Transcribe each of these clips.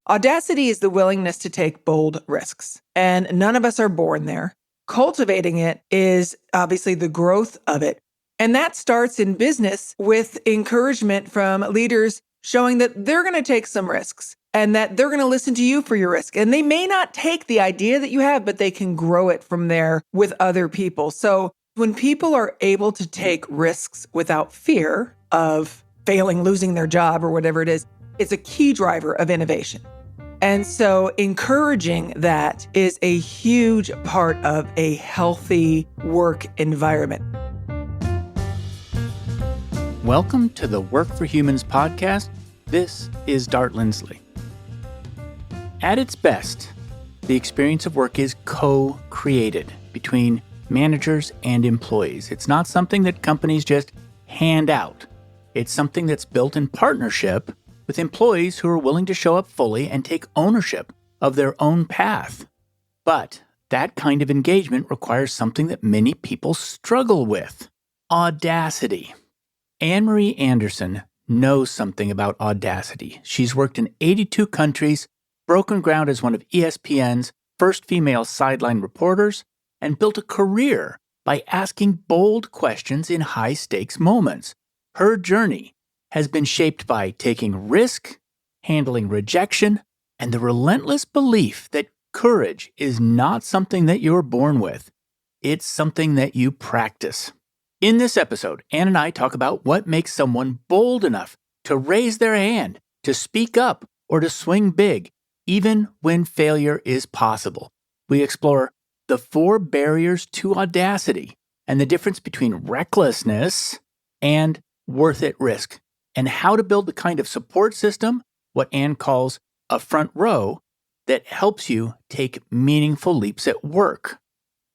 Audacity is the willingness to take bold risks, and none of us are born there. Cultivating it is obviously the growth of it. And that starts in business with encouragement from leaders showing that they're going to take some risks and that they're going to listen to you for your risk. And they may not take the idea that you have, but they can grow it from there with other people. So when people are able to take risks without fear of failing, losing their job or whatever it is, it's a key driver of innovation. And so encouraging that is a huge part of a healthy work environment. Welcome to the Work for Humans podcast. This is Dart Lindsley. At its best, the experience of work is co-created between managers and employees. It's not something that companies just hand out. It's something that's built in partnership with employees who are willing to show up fully and take ownership of their own path. But that kind of engagement requires something that many people struggle with: audacity. Anne-Marie Anderson knows something about audacity. She's worked in 82 countries, broken ground as one of ESPN's first female sideline reporters, and built a career by asking bold questions in high-stakes moments. Her journey has been shaped by taking risk, handling rejection, and the relentless belief that courage is not something that you're born with. It's something that you practice. In this episode, Anne and I talk about what makes someone bold enough to raise their hand, to speak up, or to swing big, even when failure is possible. We explore the 4 barriers to audacity and the difference between recklessness and worth it risk, and how to build the kind of support system, what Anne calls a front row, that helps you take meaningful leaps at work.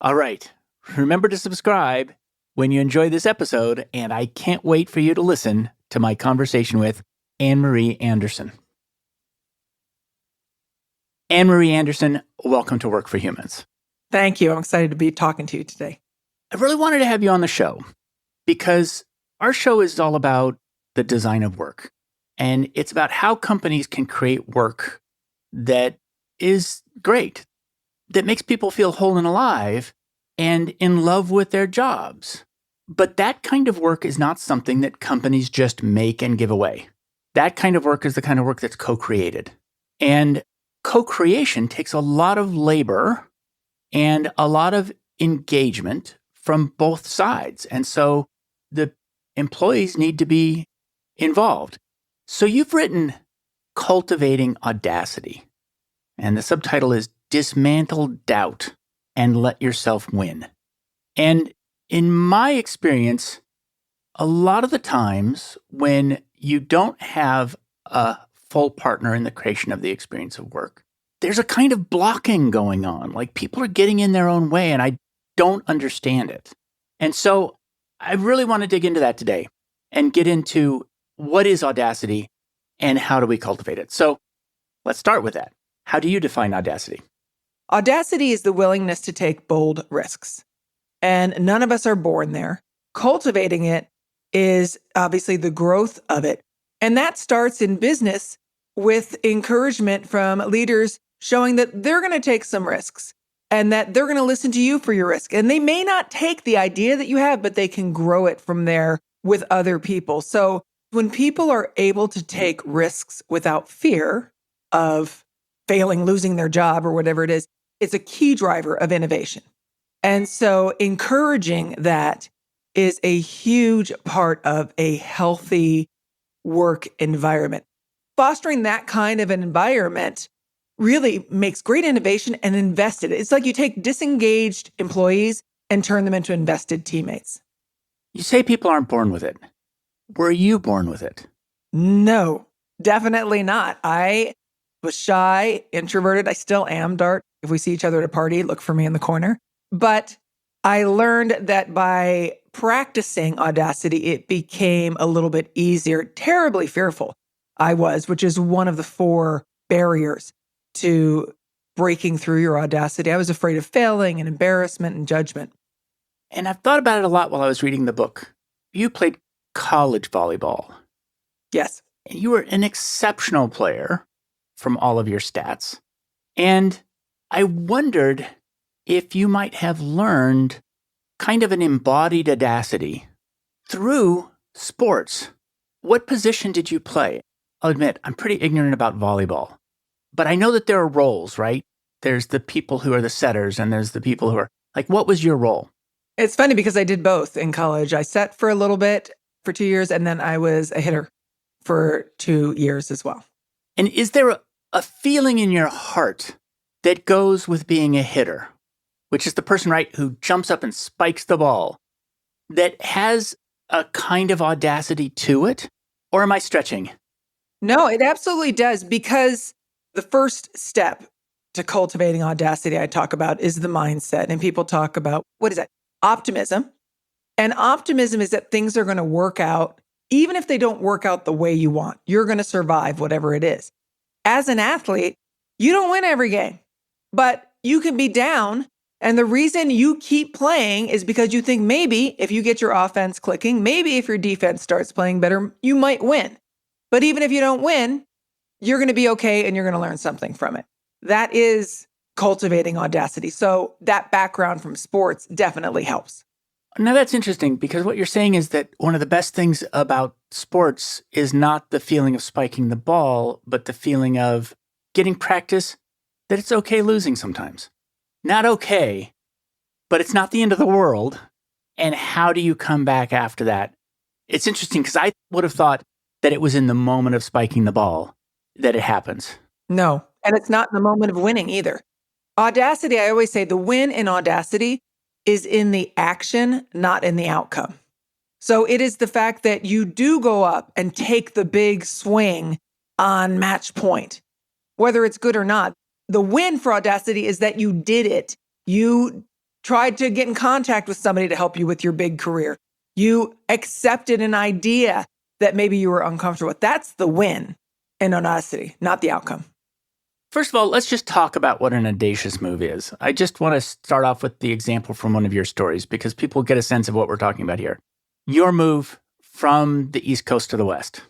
All right, remember to subscribe when you enjoy this episode, and I can't wait for you to listen to my conversation with Anne-Marie Anderson. Anne-Marie Anderson, welcome to Work for Humans. Thank you. I'm excited to be talking to you today. I really wanted to have you on the show because our show is all about the design of work. And it's about how companies can create work that is great, that makes people feel whole and alive and in love with their jobs. But that kind of work is not something that companies just make and give away. That kind of work is the kind of work that's co-created. And co-creation takes a lot of labor and a lot of engagement from both sides. And so the employees need to be involved. So you've written Cultivating Audacity, and the subtitle is Dismantle Doubt and Let Yourself Win. And in my experience, a lot of the times when you don't have a full partner in the creation of the experience of work, there's a kind of blocking going on. Like people are getting in their own way, and I don't understand it. And so I really want to dig into that today and get into what is audacity and how do we cultivate it. So let's start with that. How do you define audacity? Audacity is the willingness to take bold risks, and none of us are born there. Cultivating it is obviously the growth of it. And that starts in business with encouragement from leaders showing that they're going to take some risks and that they're going to listen to you for your risk. And they may not take the idea that you have, but they can grow it from there with other people. So when people are able to take risks without fear of failing, losing their job or whatever it is, it's a key driver of innovation. And so encouraging that is a huge part of a healthy work environment. Fostering that kind of an environment really makes great innovation and invested. It's like you take disengaged employees and turn them into invested teammates. You say people aren't born with it. Were you born with it? No, definitely not. I was shy, introverted. I still am, Dart. If we see each other at a party, look for me in the corner. But I learned that by practicing audacity, it became a little bit easier. Terribly fearful I was, which is one of the 4 barriers to breaking through your audacity. I was afraid of failing and embarrassment and judgment. And I've thought about it a lot while I was reading the book. You played college volleyball. Yes. And you were an exceptional player from all of your stats. And I wondered if you might have learned kind of an embodied audacity through sports. What position did you play? I'll admit, I'm pretty ignorant about volleyball, but I know that there are roles, right? There's the people who are the setters and there's the people who are like, what was your role? It's funny because I did both in college. I set for a little bit for 2 years, and then I was a hitter for 2 years as well. And is there a feeling in your heart that goes with being a hitter, which is the person, right, who jumps up and spikes the ball, that has a kind of audacity to it? Or am I stretching? No, it absolutely does, because the first step to cultivating audacity I talk about is the mindset. And people talk about, what is that? Optimism. And optimism is that things are going to work out, even if they don't work out the way you want. You're going to survive whatever it is. As an athlete, you don't win every game, but you can be down. And the reason you keep playing is because you think maybe if you get your offense clicking, maybe if your defense starts playing better, you might win. But even if you don't win, you're going to be okay and you're going to learn something from it. That is cultivating audacity. So that background from sports definitely helps. Now that's interesting, because what you're saying is that one of the best things about sports is not the feeling of spiking the ball, but the feeling of getting practice, that it's okay losing sometimes. Not okay, but it's not the end of the world. And how do you come back after that? It's interesting because I would have thought that it was in the moment of spiking the ball that it happens. No, and it's not in the moment of winning either. Audacity, I always say the win in audacity is in the action, not in the outcome. So it is the fact that you do go up and take the big swing on match point, whether it's good or not. The win for audacity is that you did it. You tried to get in contact with somebody to help you with your big career. You accepted an idea that maybe you were uncomfortable with. That's the win in audacity, not the outcome. First of all, let's just talk about what an audacious move is. I just want to start off with the example from one of your stories because people get a sense of what we're talking about here. Your move from the East Coast to the West.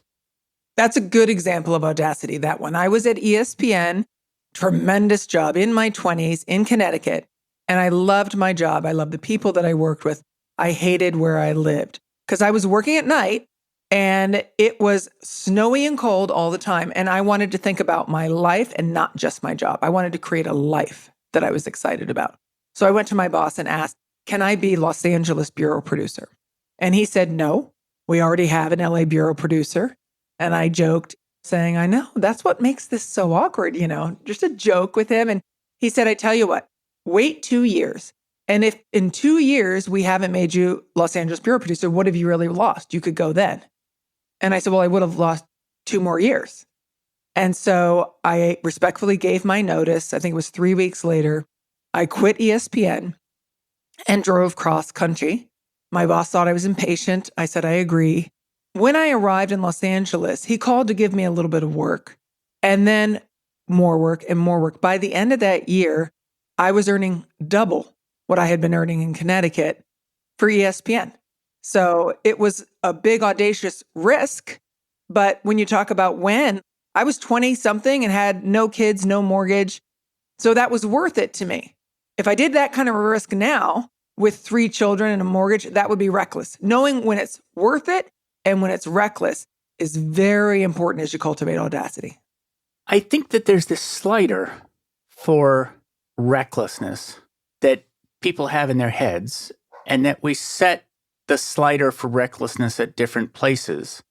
That's a good example of audacity, that one. I was at ESPN, tremendous job in my 20s in Connecticut, and I loved my job. I loved the people that I worked with. I hated where I lived because I was working at night and it was snowy and cold all the time. And I wanted to think about my life and not just my job. I wanted to create a life that I was excited about. So I went to my boss and asked, can I be Los Angeles bureau producer? And he said, no, we already have an LA bureau producer. And I joked saying, I know, that's what makes this so awkward, just a joke with him. And he said, I tell you what, wait 2 years. And if in 2 years we haven't made you Los Angeles bureau producer, what have you really lost? You could go then. And I said, well, I would have lost 2 more years. And so I respectfully gave my notice. I think it was 3 weeks later. I quit ESPN and drove cross country. My boss thought I was impatient. I said, I agree. When I arrived in Los Angeles, he called to give me a little bit of work and then more work and more work. By the end of that year, I was earning double what I had been earning in Connecticut for ESPN. So it was a big, audacious risk. But when you talk about when, I was 20 something and had no kids, no mortgage. So that was worth it to me. If I did that kind of a risk now with 3 children and a mortgage, that would be reckless. Knowing when it's worth it and when it's reckless is very important as you cultivate audacity. I think that there's this slider for recklessness that people have in their heads, and that we set the slider for recklessness at different places.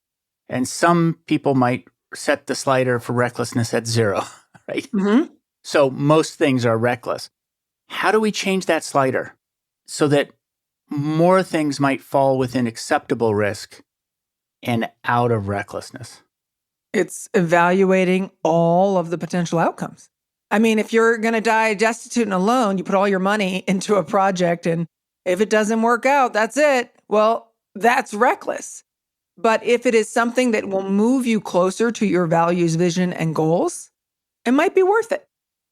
And some people might set the slider for recklessness at 0, right? Mm-hmm. So most things are reckless. How do we change that slider so that more things might fall within acceptable risk and out of recklessness? It's evaluating all of the potential outcomes. I mean, if you're going to die destitute and alone, you put all your money into a project, and if it doesn't work out, that's it. Well, that's reckless. But if it is something that will move you closer to your values, vision, and goals, it might be worth it.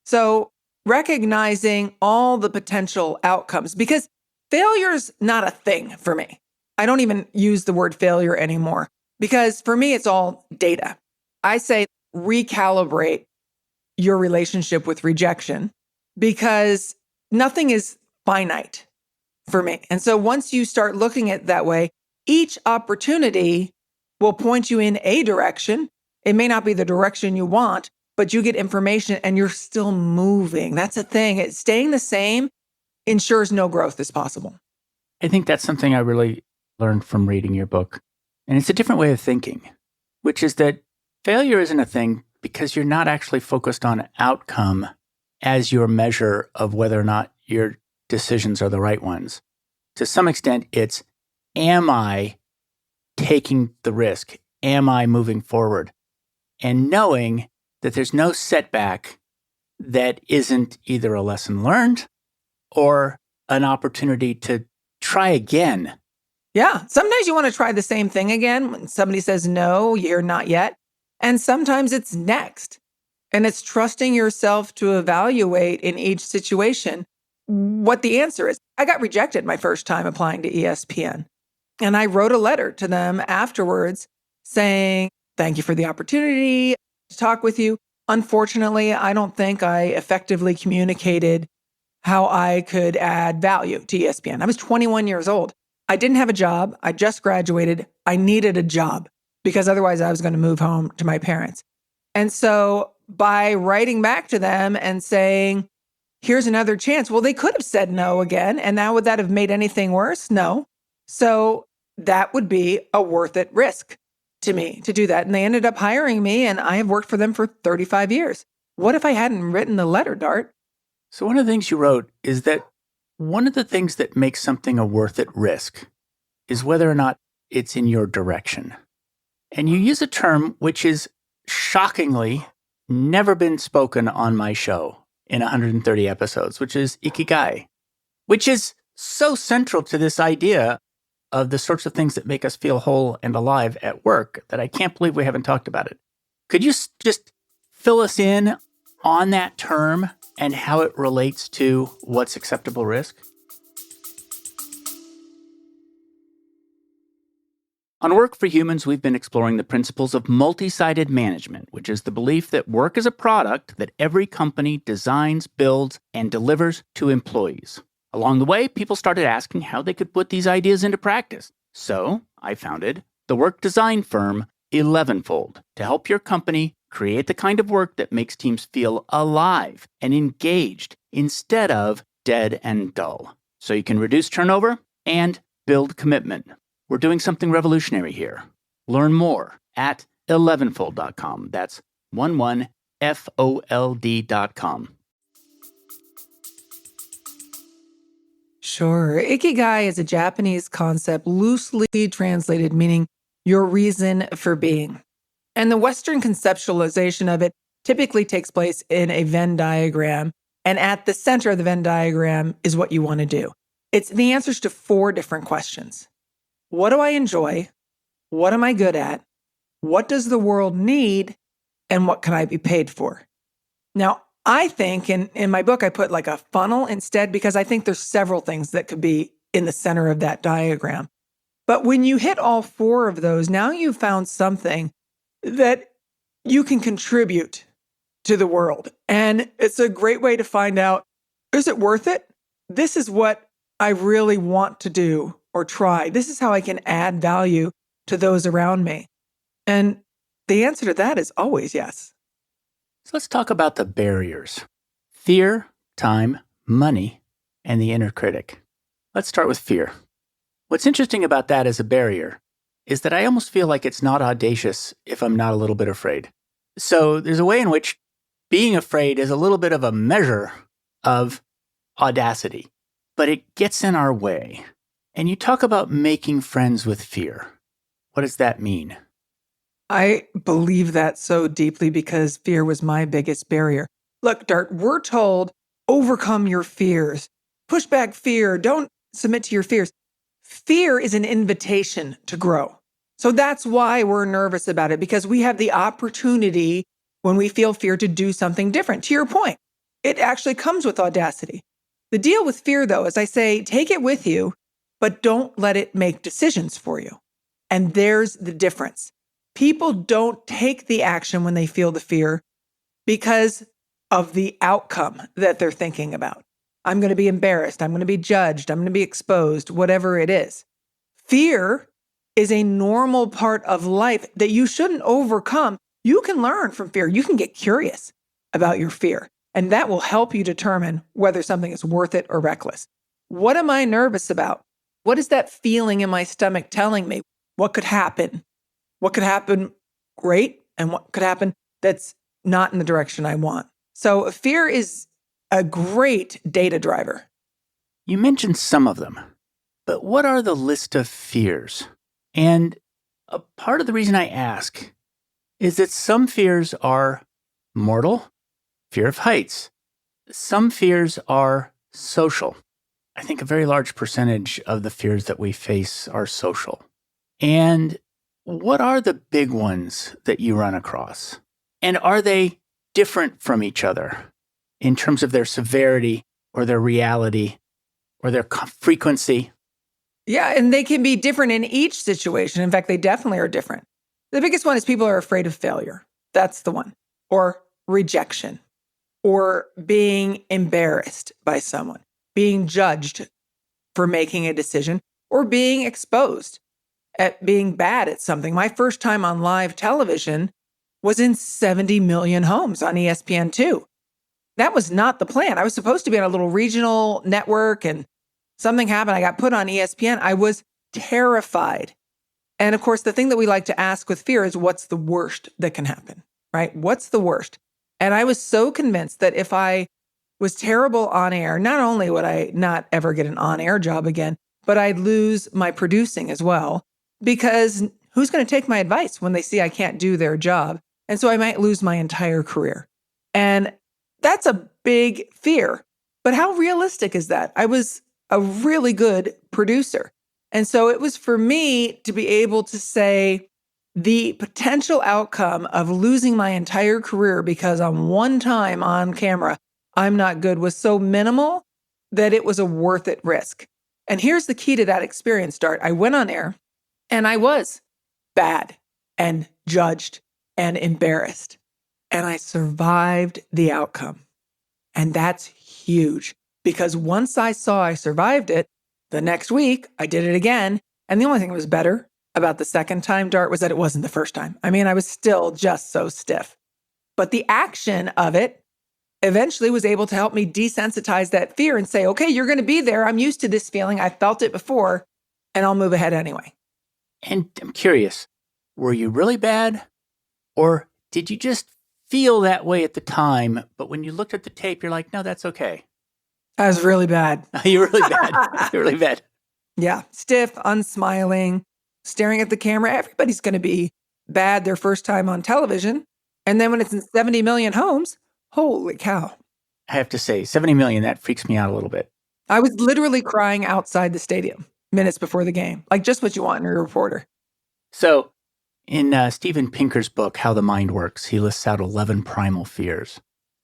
So recognizing all the potential outcomes, because failure's not a thing for me. I don't even use the word failure anymore because for me, it's all data. I say recalibrate your relationship with rejection because nothing is finite for me. And so once you start looking at it that way, each opportunity will point you in a direction. It may not be the direction you want, but you get information and you're still moving. That's the thing. Staying the same ensures no growth is possible. I think that's something I really learned from reading your book. And it's a different way of thinking, which is that failure isn't a thing because you're not actually focused on outcome as your measure of whether or not your decisions are the right ones. To some extent, it's, am I taking the risk? Am I moving forward? And knowing that there's no setback that isn't either a lesson learned or an opportunity to try again. Yeah. Sometimes you want to try the same thing again. When somebody says no, you're not yet. And sometimes it's next. And it's trusting yourself to evaluate in each situation what the answer is. I got rejected my first time applying to ESPN. And I wrote a letter to them afterwards saying, thank you for the opportunity to talk with you. Unfortunately, I don't think I effectively communicated how I could add value to ESPN. I was 21 years old. I didn't have a job. I just graduated. I needed a job because otherwise I was going to move home to my parents. And so by writing back to them and saying, here's another chance. Well, they could have said no again. And now would that have made anything worse? No. So that would be a worth it risk to me to do that. And they ended up hiring me and I have worked for them for 35 years. What if I hadn't written the letter, Dart? So one of the things you wrote is that one of the things that makes something a worth it risk is whether or not it's in your direction. And you use a term which is shockingly never been spoken on my show in 130 episodes, which is ikigai, which is so central to this idea of the sorts of things that make us feel whole and alive at work that I can't believe we haven't talked about it. Could you just fill us in on that term and how it relates to what's acceptable risk? On Work for Humans, we've been exploring the principles of multi-sided management, which is the belief that work is a product that every company designs, builds, and delivers to employees. Along the way, people started asking how they could put these ideas into practice. So I founded the work design firm 11fold to help your company create the kind of work that makes teams feel alive and engaged instead of dead and dull. So you can reduce turnover and build commitment. We're doing something revolutionary here. Learn more at 11fold.com. That's 11fold.com. Sure. Ikigai is a Japanese concept loosely translated, meaning your reason for being. And the Western conceptualization of it typically takes place in a Venn diagram. And at the center of the Venn diagram is what you want to do. It's the answers to 4 different questions. What do I enjoy? What am I good at? What does the world need? And what can I be paid for? Now, I think in my book, I put like a funnel instead because I think there's several things that could be in the center of that diagram. But when you hit all 4 of those, now you've found something that you can contribute to the world. And it's a great way to find out, is it worth it? This is what I really want to do or try. This is how I can add value to those around me. And the answer to that is always yes. So let's talk about the barriers. Fear, time, money, and the inner critic. Let's start with fear. What's interesting about that as a barrier is that I almost feel like it's not audacious if I'm not a little bit afraid. So there's a way in which being afraid is a little bit of a measure of audacity, but it gets in our way. And you talk about making friends with fear. What does that mean? I believe that so deeply because fear was my biggest barrier. Look, Dart, we're told overcome your fears, push back fear, don't submit to your fears. Fear is an invitation to grow. So that's why we're nervous about it, because we have the opportunity when we feel fear to do something different. To your point, it actually comes with audacity. The deal with fear, though, is I say, take it with you, but don't let it make decisions for you. And there's the difference. People don't take the action when they feel the fear because of the outcome that they're thinking about. I'm going to be embarrassed. I'm going to be judged. I'm going to be exposed, whatever it is. Fear is a normal part of life that you shouldn't overcome. You can learn from fear. You can get curious about your fear, and that will help you determine whether something is worth it or reckless. What am I nervous about? What is that feeling in my stomach telling me? What could happen? What could happen great, and what could happen that's not in the direction I want? So fear is a great data driver. You mentioned some of them, but what are the list of fears? And a part of the reason I ask is that some fears are mortal, fear of heights. Some fears are social. I think a very large percentage of the fears that we face are social. And what are the big ones that you run across? And are they different from each other in terms of their severity or their reality or their frequency? Yeah, and they can be different in each situation. In fact, they definitely are different. The biggest one is people are afraid of failure. That's the one. Or rejection, or being embarrassed by someone, being judged for making a decision, or being exposed at being bad at something. My first time on live television was in 70 million homes on ESPN2. That was not the plan. I was supposed to be on a little regional network, and something happened. I got put on ESPN. I was terrified. And of course, the thing that we like to ask with fear is, what's the worst that can happen, right? What's the worst? And I was so convinced that if I was terrible on air, not only would I not ever get an on-air job again, but I'd lose my producing as well, because who's going to take my advice when they see I can't do their job? And so I might lose my entire career. And that's a big fear. But how realistic is that? I was a really good producer. And so it was for me to be able to say the potential outcome of losing my entire career because on one time on camera, I'm not good, was so minimal that it was a worth it risk. And here's the key to that experience, Dart. I went on air and I was bad and judged and embarrassed. And I survived the outcome. And that's huge, because once I saw I survived it, the next week I did it again. And the only thing that was better about the second time, Dart, was that it wasn't the first time. I mean, I was still just so stiff. But the action of it eventually was able to help me desensitize that fear and say, okay, you're going to be there. I'm used to this feeling. I felt it before, and I'll move ahead anyway. And I'm curious, were you really bad? Or did you just feel that way at the time, but when you looked at the tape, you're like, no, that's okay? I was really bad. You're really bad. You're really bad. Yeah. Stiff, unsmiling, staring at the camera. Everybody's going to be bad their first time on television. And then when it's in 70 million homes, holy cow. I have to say, 70 million, that freaks me out a little bit. I was literally crying outside the stadium minutes before the game. Like, just what you want in a reporter. So in Steven Pinker's book, How the Mind Works, he lists out 11 primal fears.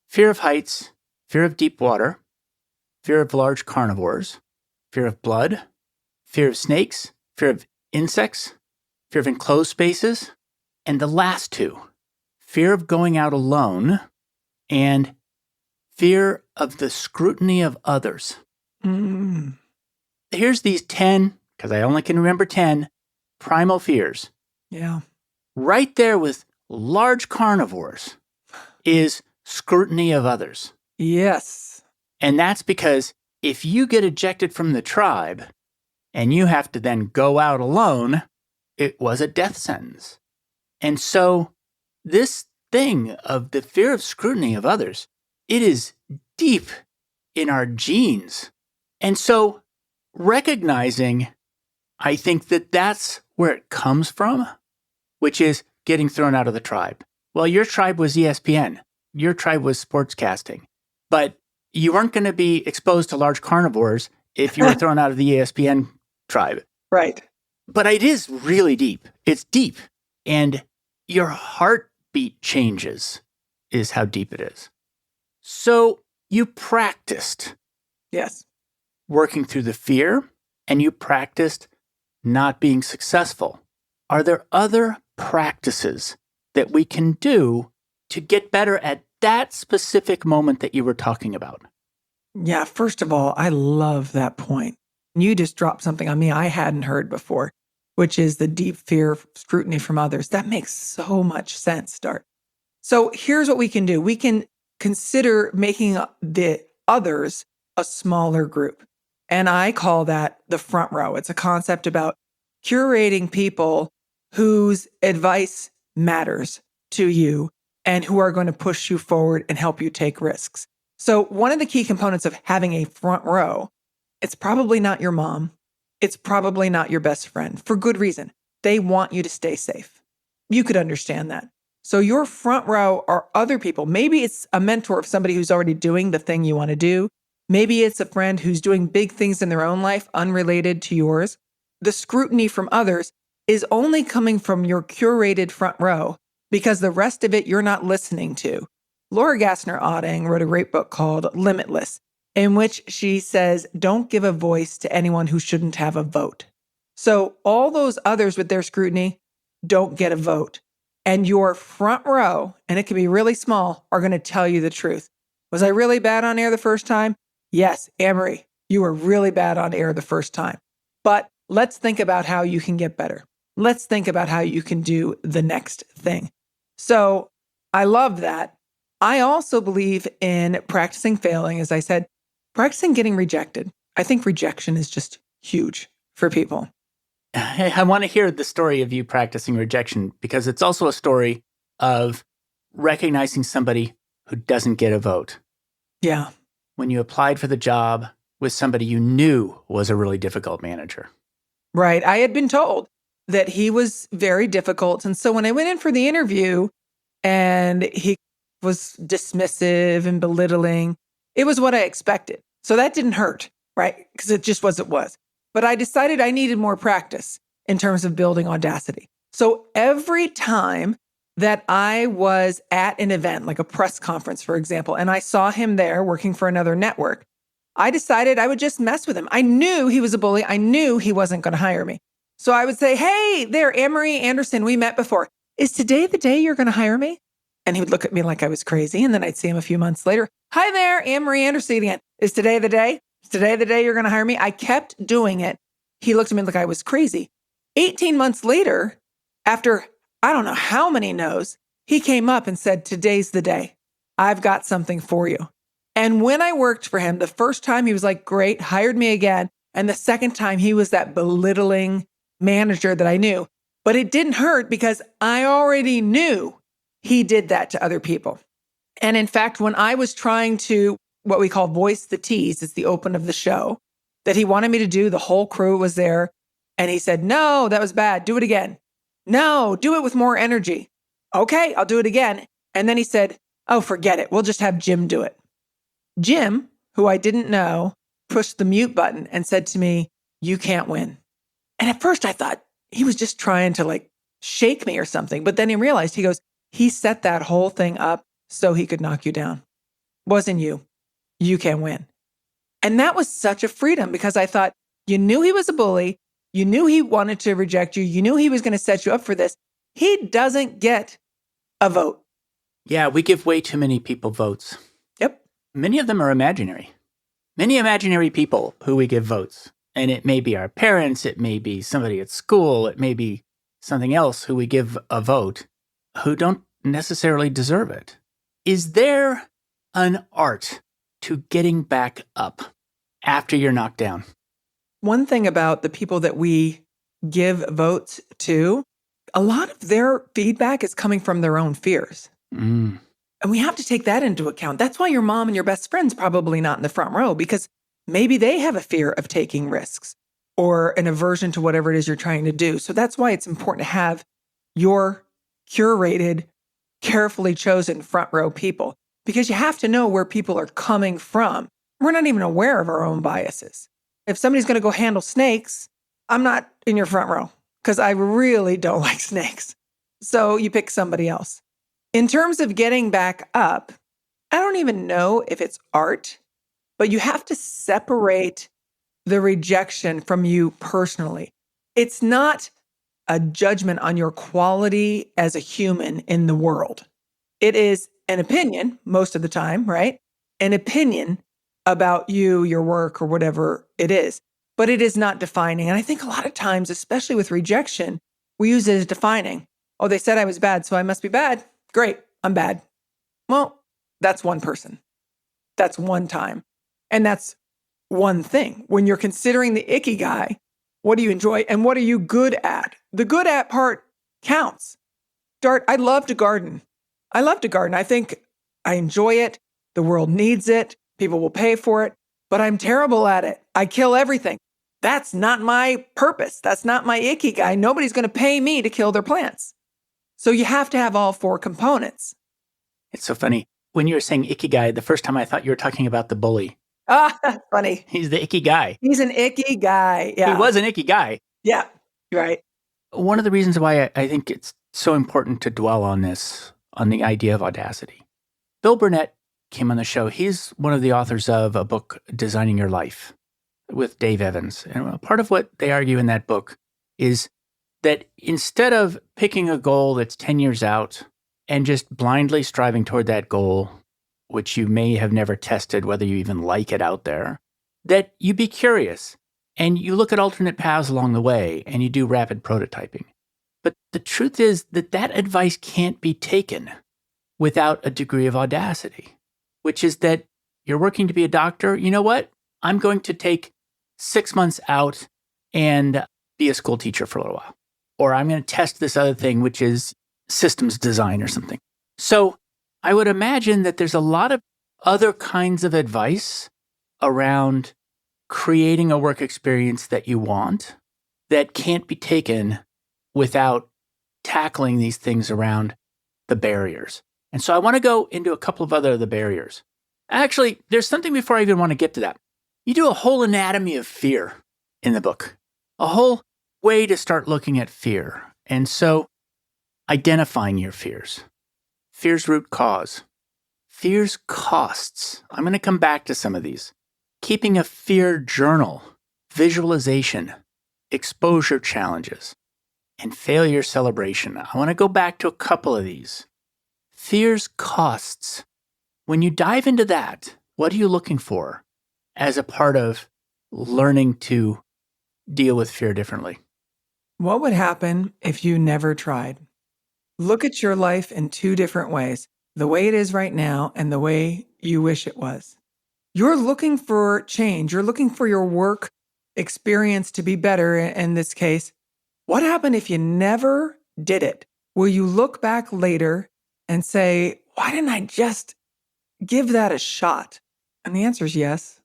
Fear of heights, fear of deep water, fear of large carnivores, fear of blood, fear of snakes, fear of insects, fear of enclosed spaces, and the last two, fear of going out alone and fear of the scrutiny of others. Here's these 10, because I only can remember 10, primal fears. Yeah. Right there with large carnivores is scrutiny of others. Yes. And that's because if you get ejected from the tribe and you have to then go out alone, it was a death sentence. And so this thing of the fear of scrutiny of others, it is deep in our genes. And so recognizing, I think that that's where it comes from, which is getting thrown out of the tribe. Well, your tribe was ESPN. Your tribe was sportscasting. But you weren't going to be exposed to large carnivores if you were thrown out of the ESPN tribe. Right. But it is really deep. It's deep. And your heartbeat changes is how deep it is. So you practiced. Yes. Working through the fear, and you practiced not being successful. Are there other practices that we can do to get better at that specific moment that you were talking about? Yeah, first of all, I love that point. You just dropped something on me I hadn't heard before, which is the deep fear of scrutiny from others. That makes so much sense, Dart. So here's what we can do. We can consider making the others a smaller group. And I call that the front row. It's a concept about curating people whose advice matters to you and who are going to push you forward and help you take risks. So one of the key components of having a front row, it's probably not your mom. It's probably not your best friend for good reason. They want you to stay safe. You could understand that. So your front row are other people. Maybe it's a mentor of somebody who's already doing the thing you want to do. Maybe it's a friend who's doing big things in their own life unrelated to yours. The scrutiny from others is only coming from your curated front row because the rest of it you're not listening to. Laura Gassner-Otting wrote a great book called Limitless, in which she says, don't give a voice to anyone who shouldn't have a vote. So all those others with their scrutiny don't get a vote. And your front row, and it can be really small, are going to tell you the truth. Was I really bad on air the first time? Yes, Amory, you were really bad on air the first time. But let's think about how you can get better. Let's think about how you can do the next thing. So I love that. I also believe in practicing failing. As I said, practicing getting rejected. I think rejection is just huge for people. I want to hear the story of you practicing rejection because it's also a story of recognizing somebody who doesn't get a vote. Yeah. When you applied for the job with somebody you knew was a really difficult manager. Right. I had been told that he was very difficult. And so when I went in for the interview and he was dismissive and belittling, it was what I expected. So that didn't hurt, right? Because it just was, it was. But I decided I needed more practice in terms of building Audacity. So every time that I was at an event, like a press conference, for example, and I saw him there working for another network, I decided I would just mess with him. I knew he was a bully. I knew he wasn't going to hire me. So I would say, hey there, Amory Anderson, we met before. Is today the day you're going to hire me? And he would look at me like I was crazy. And then I'd see him a few months later. Hi there, Amory Anderson again. Is today the day? Is today the day you're going to hire me? I kept doing it. He looked at me like I was crazy. 18 months later, after I don't know how many no's, he came up and said, today's the day. I've got something for you. And when I worked for him, the first time he was like, great, hired me again. And the second time he was that belittling manager that I knew. But it didn't hurt because I already knew he did that to other people. And in fact, when I was trying to, what we call voice the tease, it's the open of the show, that he wanted me to do, the whole crew was there. And he said, no, that was bad. Do it again. No, do it with more energy. Okay, I'll do it again. And then he said, oh, forget it. We'll just have Jim do it. Jim, who I didn't know, pushed the mute button and said to me, you can't win. And at first I thought he was just trying to like shake me or something. But then he realized, he goes, he set that whole thing up so he could knock you down. Wasn't you. You can't win. And that was such a freedom because I thought, you knew he was a bully. You knew he wanted to reject you. You knew he was going to set you up for this. He doesn't get a vote. Yeah, we give way too many people votes. Yep. Many of them are imaginary. Many imaginary people who we give votes. And it may be our parents, it may be somebody at school, it may be something else who we give a vote who don't necessarily deserve it. Is there an art to getting back up after you're knocked down? One thing about the people that we give votes to, a lot of their feedback is coming from their own fears. And we have to take that into account. That's why your mom and your best friend's probably not in the front row, because maybe they have a fear of taking risks or an aversion to whatever it is you're trying to do. So that's why it's important to have your curated, carefully chosen front row people, because you have to know where people are coming from. We're not even aware of our own biases. If somebody's going to go handle snakes, I'm not in your front row because I really don't like snakes. So you pick somebody else. In terms of getting back up, I don't even know if it's art, but you have to separate the rejection from you personally. It's not a judgment on your quality as a human in the world. It is an opinion most of the time, right? An opinion about you, your work, or whatever it is, but it is not defining. And I think a lot of times, especially with rejection, we use it as defining. Oh, they said I was bad, so I must be bad. Great, I'm bad. Well, that's one person. That's one time. And that's one thing. When you're considering the icky guy, what do you enjoy and what are you good at? The good at part counts. Dart, I love to garden. I love to garden. I think I enjoy it. The world needs it. People will pay for it, but I'm terrible at it. I kill everything. That's not my purpose. That's not my icky guy. Nobody's going to pay me to kill their plants. So you have to have all four components. It's so funny. When you were saying ikigai, the first time I thought you were talking about the bully. Ah, that's funny. He's the icky guy. He's an icky guy. Yeah. He was an icky guy. Yeah, you're right. One of the reasons why I think it's so important to dwell on this, on the idea of audacity. Bill Burnett came on the show. He's one of the authors of a book, Designing Your Life, with Dave Evans. And part of what they argue in that book is that instead of picking a goal that's 10 years out and just blindly striving toward that goal, which you may have never tested whether you even like it out there, that you be curious and you look at alternate paths along the way and you do rapid prototyping. But the truth is that advice can't be taken without a degree of audacity, which is that you're working to be a doctor. You know what? I'm going to take 6 months out and be a school teacher for a little while. Or I'm going to test this other thing, which is systems design or something. So I would imagine that there's a lot of other kinds of advice around creating a work experience that you want that can't be taken without tackling these things around the barriers. And so I want to go into a couple of other of the barriers. Actually, there's something before I even want to get to that. You do a whole anatomy of fear in the book, a whole way to start looking at fear. And so identifying your fears, fear's root cause, fear's costs. I'm going to come back to some of these. Keeping a fear journal, visualization, exposure challenges, and failure celebration. I want to go back to a couple of these. Fear's costs. When you dive into that, what are you looking for as a part of learning to deal with fear differently? What would happen if you never tried? Look at your life in two different ways, the way it is right now and the way you wish it was. You're looking for change. You're looking for your work experience to be better in this case. What happened if you never did it? Will you look back later and say, why didn't I just give that a shot? And the answer is yes,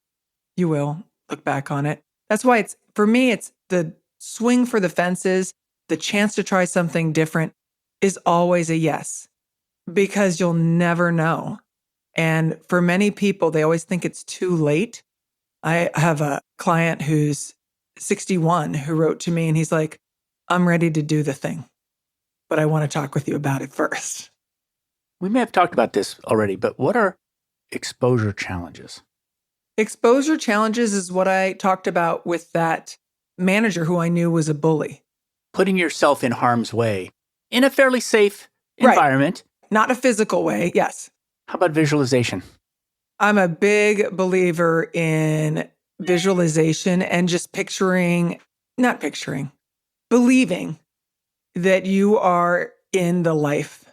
you will look back on it. That's why for me, it's the swing for the fences, the chance to try something different is always a yes, because you'll never know. And for many people, they always think it's too late. I have a client who's 61 who wrote to me and he's like, I'm ready to do the thing, but I want to talk with you about it first. We may have talked about this already, but what are exposure challenges? Exposure challenges is what I talked about with that manager who I knew was a bully. Putting yourself in harm's way in a fairly safe environment. Right. Not a physical way, yes. How about visualization? I'm a big believer in visualization and just believing that you are in the life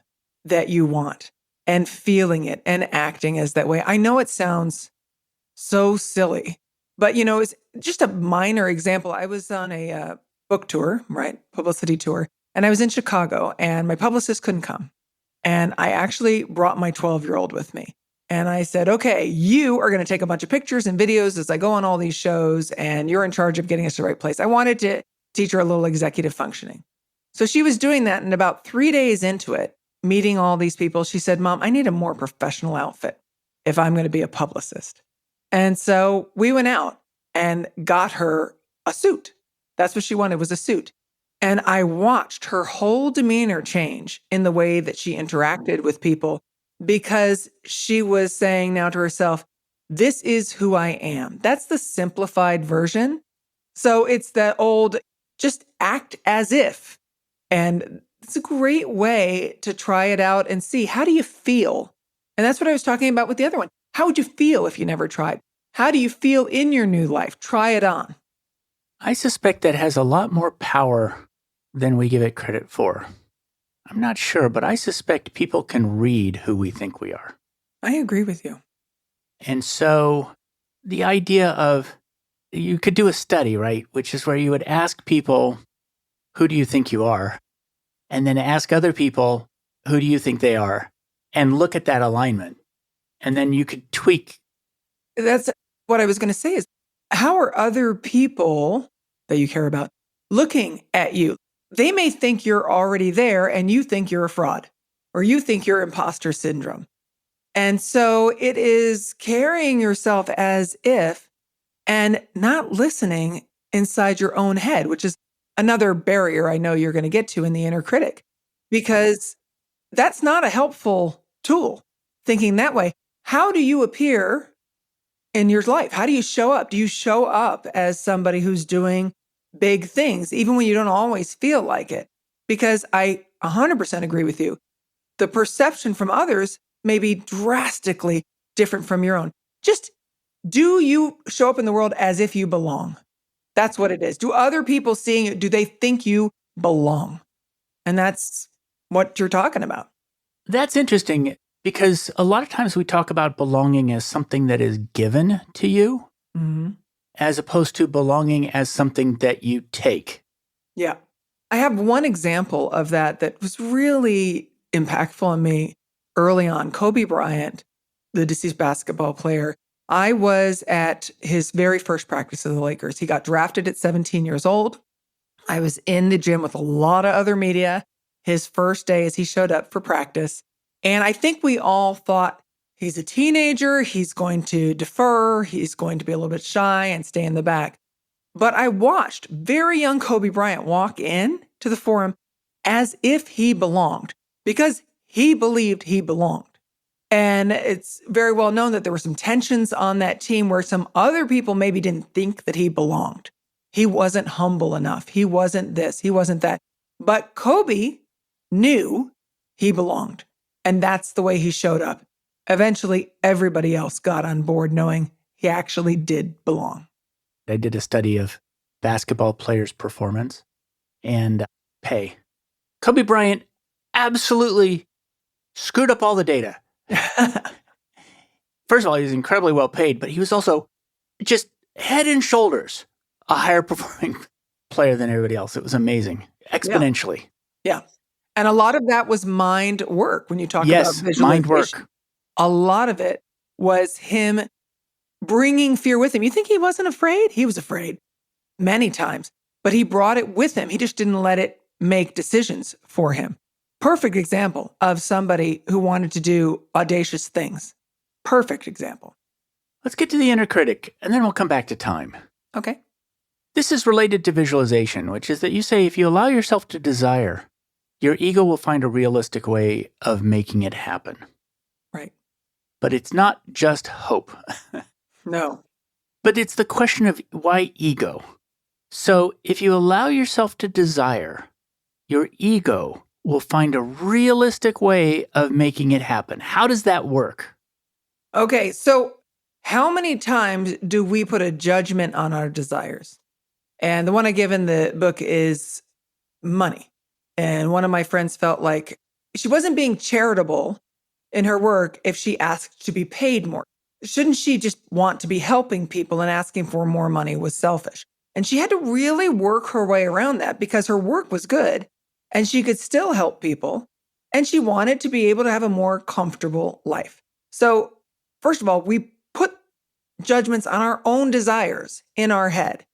that you want and feeling it and acting as that way. I know it sounds so silly, but it's just a minor example. I was on a book tour, right? Publicity tour. And I was in Chicago and my publicist couldn't come. And I actually brought my 12-year-old with me. And I said, okay, you are going to take a bunch of pictures and videos as I go on all these shows, and you're in charge of getting us to the right place. I wanted to teach her a little executive functioning. So she was doing that. And about 3 days into it, meeting all these people, she said, Mom, I need a more professional outfit if I'm going to be a publicist. And so we went out and got her a suit. That's what she wanted, was a suit. And I watched her whole demeanor change in the way that she interacted with people, because she was saying now to herself, this is who I am. That's the simplified version. So it's that old, just act as if. And it's a great way to try it out and see, how do you feel And that's what I was talking about with the other one. How would you feel if you never tried? How do you feel in your new life? Try it on. I suspect that has a lot more power than we give it credit for. I'm not sure, but I suspect people can read who we think we are. I agree with you. And so the idea of you could do a study, right? Which is where you would ask people, who do you think you are? And then ask other people, who do you think they are? And look at that alignment. And then you could tweak. That's what I was going to say is, how are other people that you care about looking at you? They may think you're already there and you think you're a fraud or you think you're imposter syndrome. And so it is carrying yourself as if and not listening inside your own head, which is another barrier I know you're going to get to in the inner critic, because that's not a helpful tool, thinking that way. How do you appear in your life? How do you show up? Do you show up as somebody who's doing big things, even when you don't always feel like it? Because I 100% agree with you. The perception from others may be drastically different from your own. Just do you show up in the world as if you belong? That's what it is. Do other people seeing it, do they think you belong? And that's what you're talking about. That's interesting because a lot of times we talk about belonging as something that is given to you, as opposed to belonging as something that you take. Yeah. I have one example of that was really impactful on me early on. Kobe Bryant, the deceased basketball player, I was at his very first practice of the Lakers. He got drafted at 17 years old. I was in the gym with a lot of other media his first day as he showed up for practice. And I think we all thought, he's a teenager, he's going to defer, he's going to be a little bit shy and stay in the back. But I watched very young Kobe Bryant walk in to the forum as if he belonged, because he believed he belonged. And it's very well known that there were some tensions on that team where some other people maybe didn't think that he belonged. He wasn't humble enough. He wasn't this, he wasn't that. But Kobe knew he belonged. And that's the way he showed up. Eventually, everybody else got on board knowing he actually did belong. I did a study of basketball players' performance and pay. Kobe Bryant absolutely screwed up all the data. First of all, he was incredibly well paid, but he was also just head and shoulders a higher performing player than everybody else. It was amazing, exponentially. Yeah. And a lot of that was mind work when you talk about visualization. Mind work. A lot of it was him bringing fear with him. You think he wasn't afraid? He was afraid many times, but he brought it with him. He just didn't let it make decisions for him. Perfect example of somebody who wanted to do audacious things. Perfect example. Let's get to the inner critic, and then we'll come back to time. Okay. This is related to visualization, which is that you say if you allow yourself to desire, your ego will find a realistic way of making it happen. Right. But it's not just hope. No. But it's the question of why ego. So if you allow yourself to desire, your ego will find a realistic way of making it happen. How does that work? Okay, so how many times do we put a judgment on our desires? And the one I give in the book is money. And one of my friends felt like she wasn't being charitable in her work if she asked to be paid more. Shouldn't she just want to be helping people, and asking for more money was selfish? And she had to really work her way around that because her work was good and she could still help people. And she wanted to be able to have a more comfortable life. So first of all, we put judgments on our own desires in our head.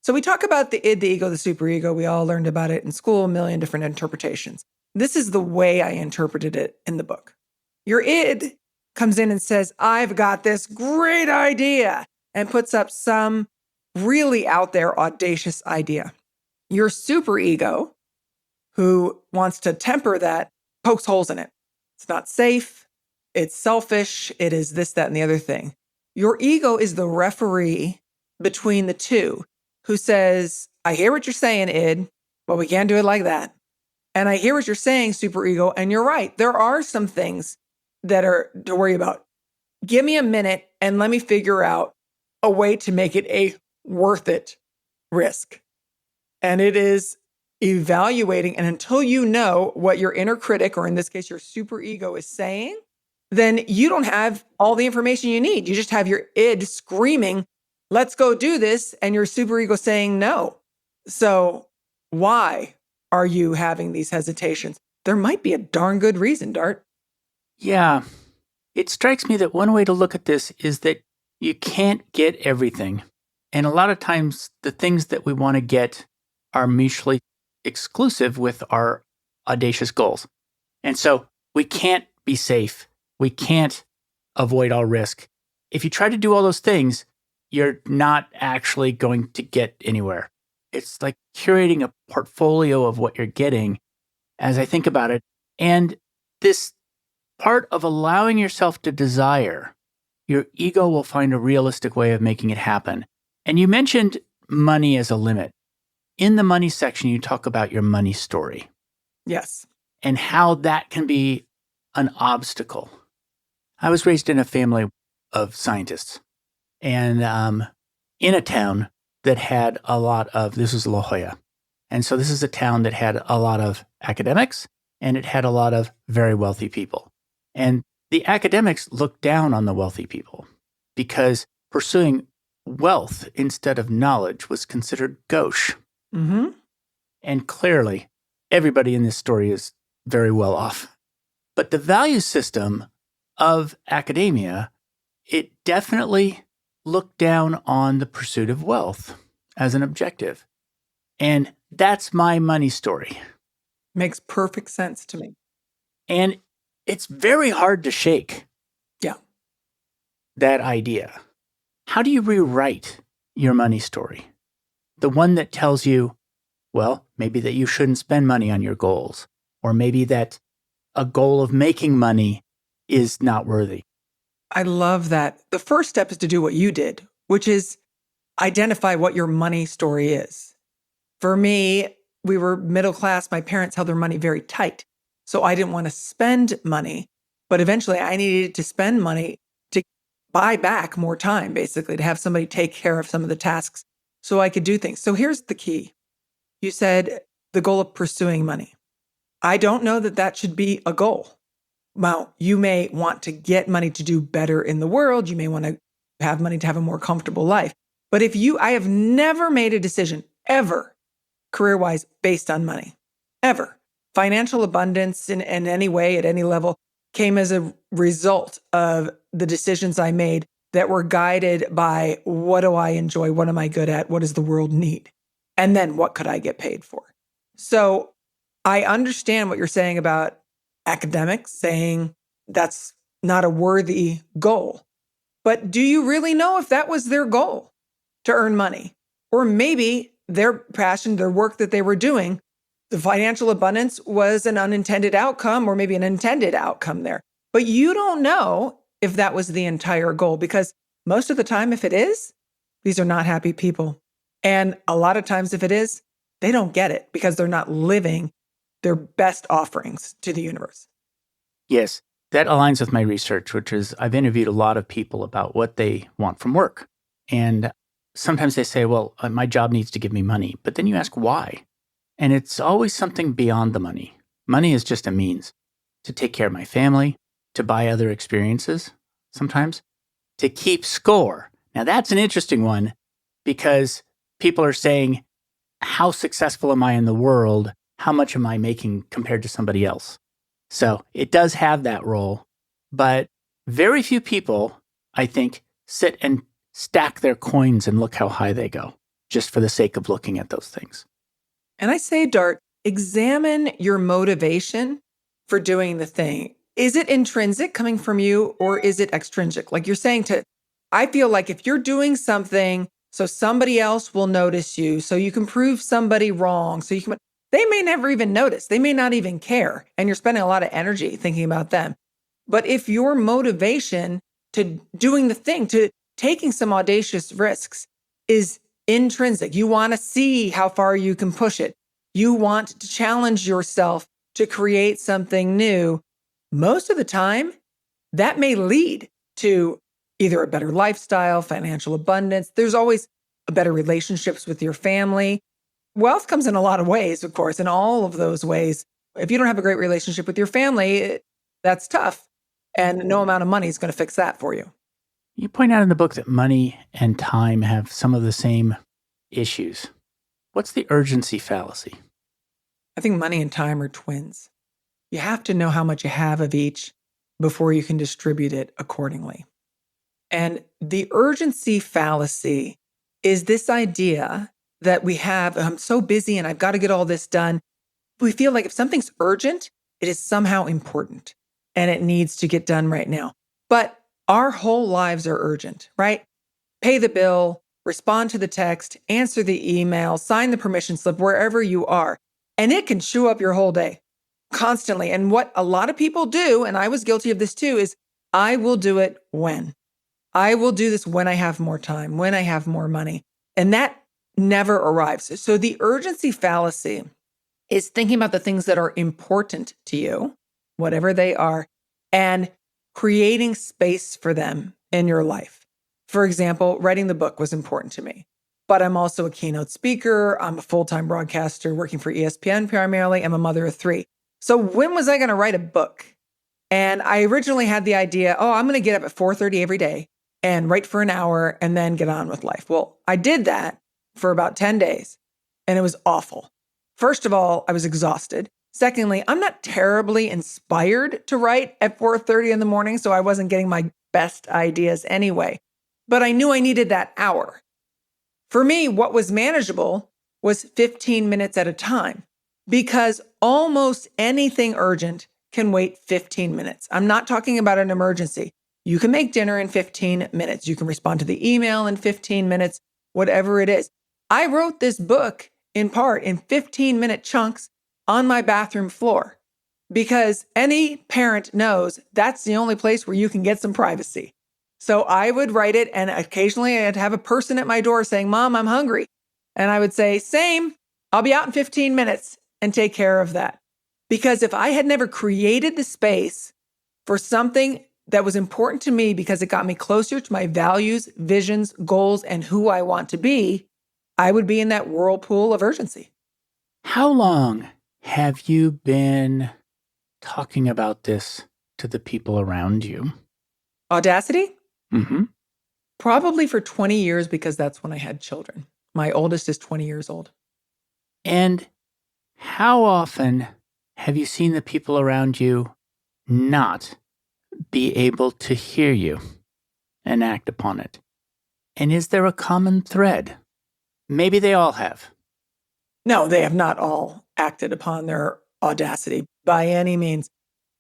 So we talk about the id, the ego, the superego. We all learned about it in school, a million different interpretations. This is the way I interpreted it in the book. Your id comes in and says, I've got this great idea, and puts up some really out there, audacious idea. Your superego, who wants to temper that, pokes holes in it. It's not safe. It's selfish. It is this, that, and the other thing. Your ego is the referee between the two, who says, I hear what you're saying, id, but we can't do it like that. And I hear what you're saying, superego, and you're right. There are some things that are to worry about. Give me a minute and let me figure out a way to make it a worth it risk. And it is evaluating. And until you know what your inner critic, or in this case, your super ego, is saying, then you don't have all the information you need. You just have your id screaming, let's go do this. And your super ego saying no. So why are you having these hesitations? There might be a darn good reason, Dart. Yeah. It strikes me that one way to look at this is that you can't get everything. And a lot of times the things that we want to get are mutually exclusive with our audacious goals. And so we can't be safe. We can't avoid all risk. If you try to do all those things, you're not actually going to get anywhere. It's like curating a portfolio of what you're getting as I think about it. And this part of allowing yourself to desire, your ego will find a realistic way of making it happen. And you mentioned money as a limit. In the money section, you talk about your money story. Yes. And how that can be an obstacle. I was raised in a family of scientists and in a town that had a lot of, this was La Jolla. And so this is a town that had a lot of academics and it had a lot of very wealthy people. And the academics looked down on the wealthy people because pursuing wealth instead of knowledge was considered gauche. Mm-hmm. And clearly, everybody in this story is very well off. But the value system of academia, it definitely looked down on the pursuit of wealth as an objective. And that's my money story. Makes perfect sense to me. And it's very hard to shake. Yeah. That idea. How do you rewrite your money story? The one that tells you, well, maybe that you shouldn't spend money on your goals, or maybe that a goal of making money is not worthy. I love that. The first step is to do what you did, which is identify what your money story is. For me, we were middle class. My parents held their money very tight. So I didn't want to spend money, but eventually I needed to spend money to buy back more time, basically, to have somebody take care of some of the tasks so I could do things. So here's the key. You said the goal of pursuing money. I don't know that that should be a goal. Well, you may want to get money to do better in the world. You may want to have money to have a more comfortable life. But I have never made a decision ever, career-wise, based on money, ever. Financial abundance in any way, at any level, came as a result of the decisions I made that were guided by what do I enjoy? What am I good at? What does the world need? And then what could I get paid for? So I understand what you're saying about academics saying that's not a worthy goal. But do you really know if that was their goal, to earn money? Or maybe their passion, their work that they were doing, the financial abundance was an unintended outcome or maybe an intended outcome there. But you don't know if that was the entire goal, because most of the time, if it is, these are not happy people. And a lot of times if it is, they don't get it because they're not living their best offerings to the universe. Yes, that aligns with my research, which is I've interviewed a lot of people about what they want from work. And sometimes they say, well, my job needs to give me money. But then you ask why. And it's always something beyond the money. Money is just a means to take care of my family, to buy other experiences, sometimes, to keep score. Now, that's an interesting one because people are saying, how successful am I in the world? How much am I making compared to somebody else? So it does have that role. But very few people, I think, sit and stack their coins and look how high they go, just for the sake of looking at those things. And I say, Dart, examine your motivation for doing the thing. Is it intrinsic coming from you or is it extrinsic? Like you're saying I feel like if you're doing something so somebody else will notice you, so you can prove somebody wrong, they may never even notice. They may not even care. And you're spending a lot of energy thinking about them. But if your motivation to doing the thing, to taking some audacious risks is intrinsic, you want to see how far you can push it. You want to challenge yourself to create something new. Most of the time, that may lead to either a better lifestyle, financial abundance. There's always better relationships with your family. Wealth comes in a lot of ways, of course, in all of those ways. If you don't have a great relationship with your family, that's tough. And no amount of money is going to fix that for you. You point out in the book that money and time have some of the same issues. What's the urgency fallacy? I think money and time are twins. You have to know how much you have of each before you can distribute it accordingly. And the urgency fallacy is this idea that we have, I'm so busy and I've got to get all this done. We feel like if something's urgent, it is somehow important and it needs to get done right now. But our whole lives are urgent, right? Pay the bill, respond to the text, answer the email, sign the permission slip wherever you are. And it can chew up your whole day constantly. And what a lot of people do, and I was guilty of this too, is I will do it when. I will do this when I have more time, when I have more money. And that never arrives. So the urgency fallacy is thinking about the things that are important to you, whatever they are, and creating space for them in your life. For example, writing the book was important to me, but I'm also a keynote speaker. I'm a full-time broadcaster working for ESPN primarily. I'm a mother of 3. So when was I going to write a book? And I originally had the idea, I'm going to get up at 4:30 every day and write for an hour and then get on with life. Well, I did that for about 10 days and it was awful. First of all, I was exhausted. Secondly, I'm not terribly inspired to write at 4:30 in the morning, so I wasn't getting my best ideas anyway. But I knew I needed that hour. For me, what was manageable was 15 minutes at a time because almost anything urgent can wait 15 minutes. I'm not talking about an emergency. You can make dinner in 15 minutes. You can respond to the email in 15 minutes, whatever it is. I wrote this book in part in 15-minute chunks on my bathroom floor because any parent knows that's the only place where you can get some privacy. So I would write it and occasionally I'd have a person at my door saying, "Mom, I'm hungry." And I would say, "Same, I'll be out in 15 minutes and take care of that." Because if I had never created the space for something that was important to me because it got me closer to my values, visions, goals, and who I want to be, I would be in that whirlpool of urgency. How long have you been talking about this to the people around you? Audacity? Mm-hmm. Probably for 20 years because that's when I had children. My oldest is 20 years old. And how often have you seen the people around you not be able to hear you and act upon it? And is there a common thread? Maybe they all have. No, they have not all acted upon their audacity by any means.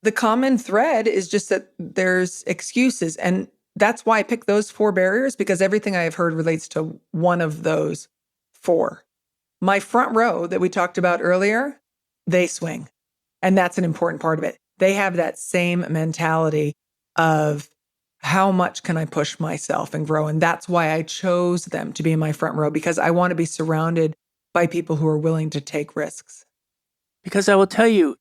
The common thread is just that there's excuses. And that's why I picked those 4 barriers, because everything I have heard relates to one of those 4. My front row that we talked about earlier, they swing. And that's an important part of it. They have that same mentality of how much can I push myself and grow? And that's why I chose them to be in my front row, because I want to be surrounded by people who are willing to take risks. Because I will tell you,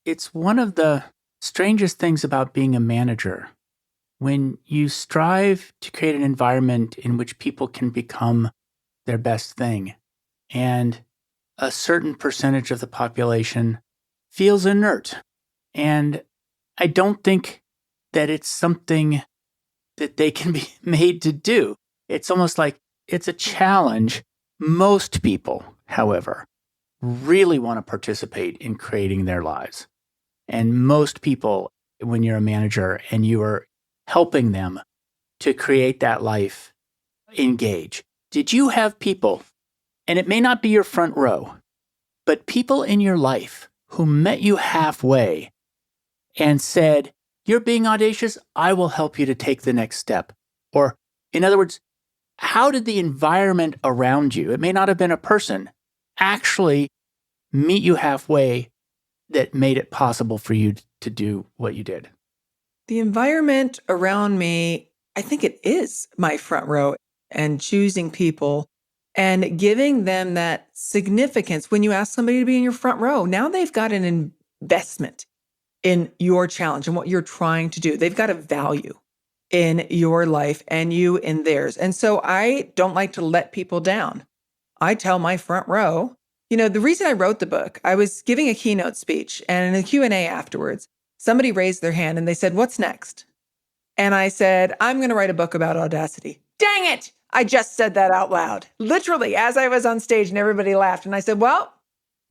it's one of the strangest things about being a manager. When you strive to create an environment in which people can become their best thing, and a certain percentage of the population feels inert. And I don't think that it's something that they can be made to do. It's almost like it's a challenge. Most people, however, really want to participate in creating their lives. And most people, when you're a manager and you are helping them to create that life, engage. Did you have people, and it may not be your front row, but people in your life who met you halfway and said, "You're being audacious, I will help you to take the next step"? Or, in other words, how did the environment around you, it may not have been a person, actually meet you halfway that made it possible for you to do what you did? The environment around me, I think it is my front row, and choosing people and giving them that significance. When you ask somebody to be in your front row, now they've got an investment in your challenge and what you're trying to do. They've got a value in your life and you in theirs. And so I don't like to let people down. I tell my front row, the reason I wrote the book, I was giving a keynote speech, and in a Q&A afterwards, somebody raised their hand and they said, "What's next?" And I said, "I'm going to write a book about Audacity." Dang it! I just said that out loud, literally, as I was on stage, and everybody laughed. And I said, well,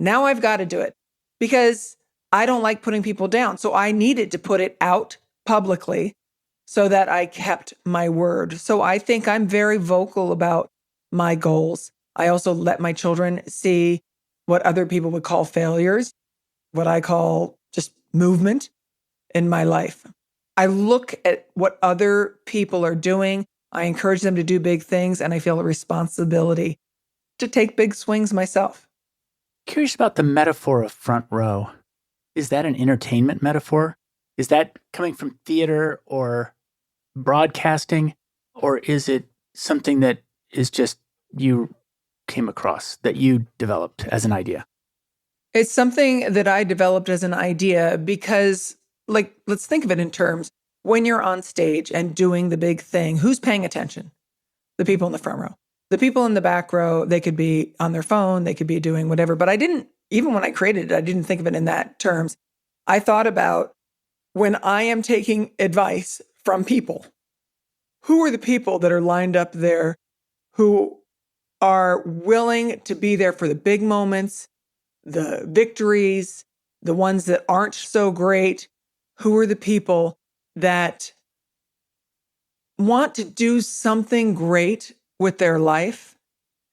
now I've got to do it because I don't like putting people down. So I needed to put it out publicly so that I kept my word. So I think I'm very vocal about my goals. I also let my children see what other people would call failures, what I call just movement in my life. I look at what other people are doing. I encourage them to do big things, and I feel a responsibility to take big swings myself. Curious about the metaphor of front row. Is that an entertainment metaphor? Is that coming from theater or broadcasting? Or is it something that is just you came across, that you developed as an idea? It's something that I developed as an idea because, let's think of it in terms, when you're on stage and doing the big thing, who's paying attention? The people in the front row. The people in the back row, they could be on their phone, they could be doing whatever. But even when I created it, I didn't think of it in that terms. I thought about when I am taking advice from people, who are the people that are lined up there who are willing to be there for the big moments, the victories, the ones that aren't so great? Who are the people that want to do something great with their life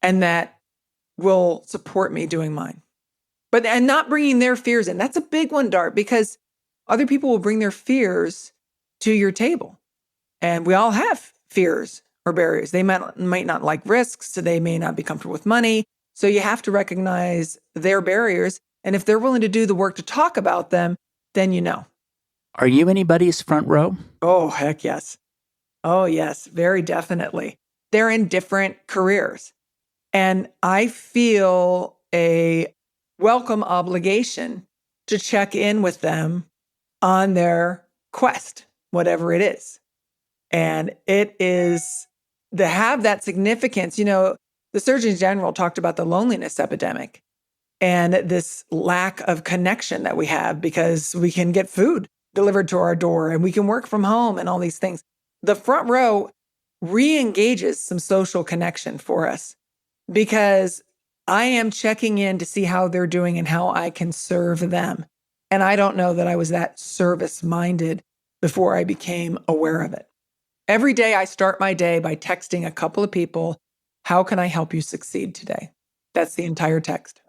and that will support me doing mine? And not bringing their fears in. That's a big one, Dart, because other people will bring their fears to your table. And we all have fears or barriers. They might not like risks, so they may not be comfortable with money. So you have to recognize their barriers. And if they're willing to do the work to talk about them, then you know. Are you anybody's front row? Oh, heck yes. Oh, yes, very definitely. They're in different careers. And I feel a welcome obligation to check in with them on their quest, whatever it is. And it is to have that significance. The Surgeon General talked about the loneliness epidemic and this lack of connection that we have because we can get food delivered to our door and we can work from home and all these things. The front row re-engages some social connection for us because I am checking in to see how they're doing and how I can serve them. And I don't know that I was that service-minded before I became aware of it. Every day I start my day by texting a couple of people, "How can I help you succeed today?" That's the entire text.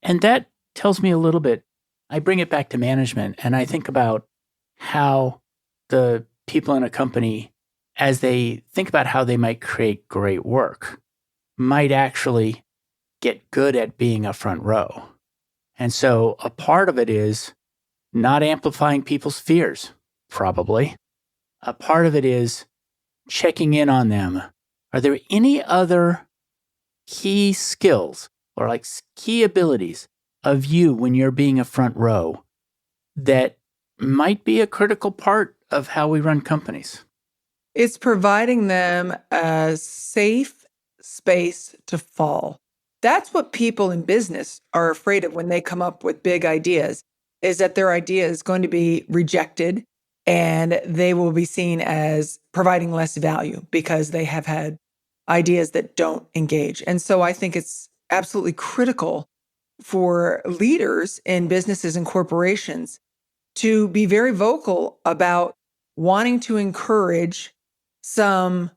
And that tells me a little bit. I bring it back to management and I think about how the people in a company, as they think about how they might create great work, might actually get good at being a front row. And so a part of it is not amplifying people's fears, probably. A part of it is checking in on them. Are there any other key skills or key abilities of you when you're being a front row that might be a critical part of how we run companies? It's providing them a safe space to fall. That's what people in business are afraid of when they come up with big ideas, is that their idea is going to be rejected and they will be seen as providing less value because they have had ideas that don't engage. And so I think it's absolutely critical for leaders in businesses and corporations to be very vocal about wanting to encourage some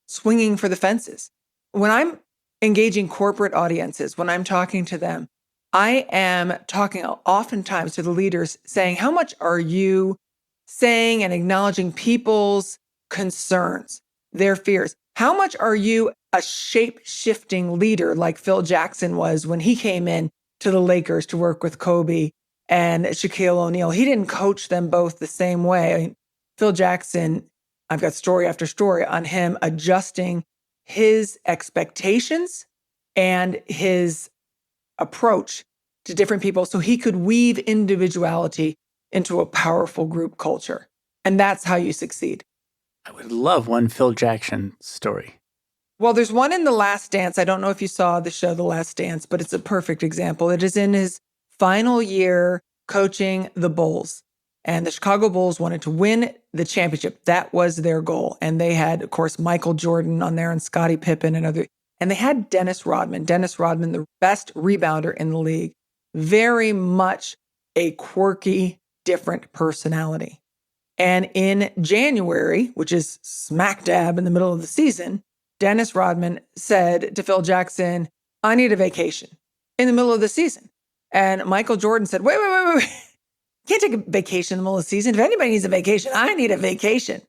swinging for the fences. When I'm engaging corporate audiences, when I'm talking to them, I am talking oftentimes to the leaders saying, how much are you saying and acknowledging people's concerns, their fears? How much are you a shape-shifting leader like Phil Jackson was when he came in to the Lakers to work with Kobe and Shaquille O'Neal? He didn't coach them both the same way. I mean, Phil Jackson, I've got story after story on him adjusting his expectations and his approach to different people so he could weave individuality into a powerful group culture. And that's how you succeed. I would love one Phil Jackson story. Well, there's one in The Last Dance. I don't know if you saw the show The Last Dance, but it's a perfect example. It is in his final year coaching the Bulls. And the Chicago Bulls wanted to win the championship. That was their goal. And they had, of course, Michael Jordan on there and Scottie Pippen and other. And they had Dennis Rodman. Dennis Rodman, the best rebounder in the league. Very much a quirky, different personality. And in January, which is smack dab in the middle of the season, Dennis Rodman said to Phil Jackson, I need a vacation in the middle of the season. And Michael Jordan said, wait. Can't take a vacation in the middle of the season. If anybody needs a vacation, I need a vacation.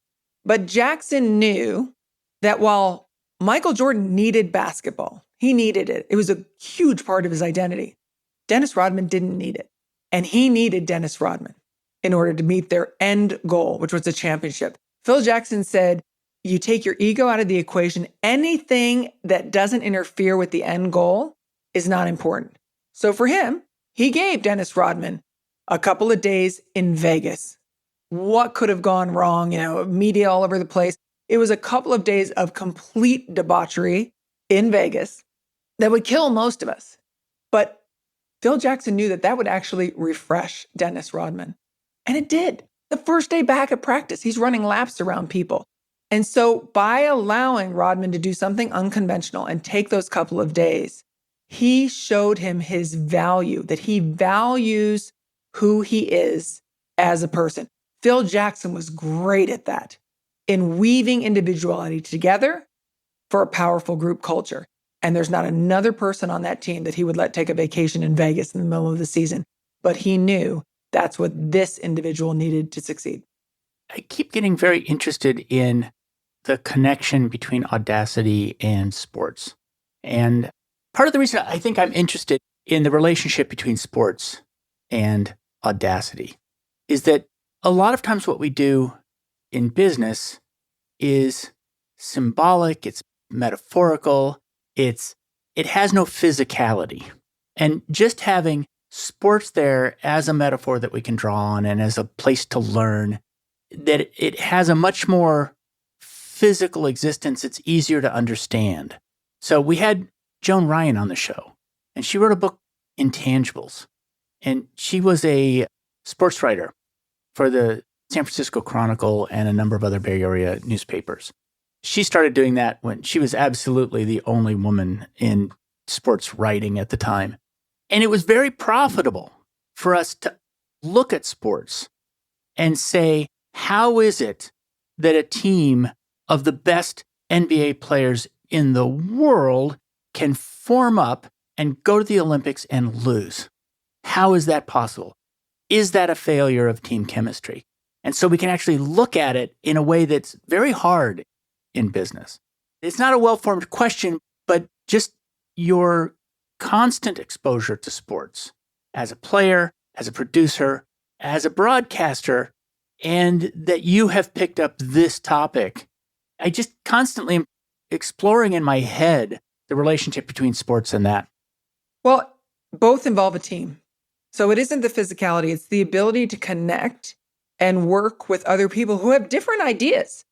But Jackson knew that while Michael Jordan needed basketball, he needed it. It was a huge part of his identity. Dennis Rodman didn't need it. And he needed Dennis Rodman in order to meet their end goal, which was a championship. Phil Jackson said, you take your ego out of the equation. Anything that doesn't interfere with the end goal is not important. So for him, he gave Dennis Rodman a couple of days in Vegas. What could have gone wrong? Media all over the place. It was a couple of days of complete debauchery in Vegas that would kill most of us. But Phil Jackson knew that would actually refresh Dennis Rodman. And it did. The first day back at practice, he's running laps around people. And so by allowing Rodman to do something unconventional and take those couple of days, he showed him his value, that he values who he is as a person. Phil Jackson was great at that, in weaving individuality together for a powerful group culture. And there's not another person on that team that he would let take a vacation in Vegas in the middle of the season. But he knew that's what this individual needed to succeed. I keep getting very interested in the connection between Audacity and sports. And part of the reason I think I'm interested in the relationship between sports and Audacity is that a lot of times what we do in business is symbolic, it's metaphorical, it has no physicality. And just having sports there as a metaphor that we can draw on and as a place to learn, that it has a much more physical existence. It's easier to understand. So we had Joan Ryan on the show, and she wrote a book, Intangibles. And she was a sports writer for the San Francisco Chronicle and a number of other Bay Area newspapers. She started doing that when she was absolutely the only woman in sports writing at the time. And it was very profitable for us to look at sports and say, how is it that a team of the best NBA players in the world can form up and go to the Olympics and lose? How is that possible? Is that a failure of team chemistry? And so we can actually look at it in a way that's very hard in business. It's not a well-formed question, but just your constant exposure to sports as a player, as a producer, as a broadcaster, and that you have picked up this topic. I just constantly am exploring in my head the relationship between sports and that. Well, both involve a team. So it isn't the physicality, it's the ability to connect and work with other people who have different ideas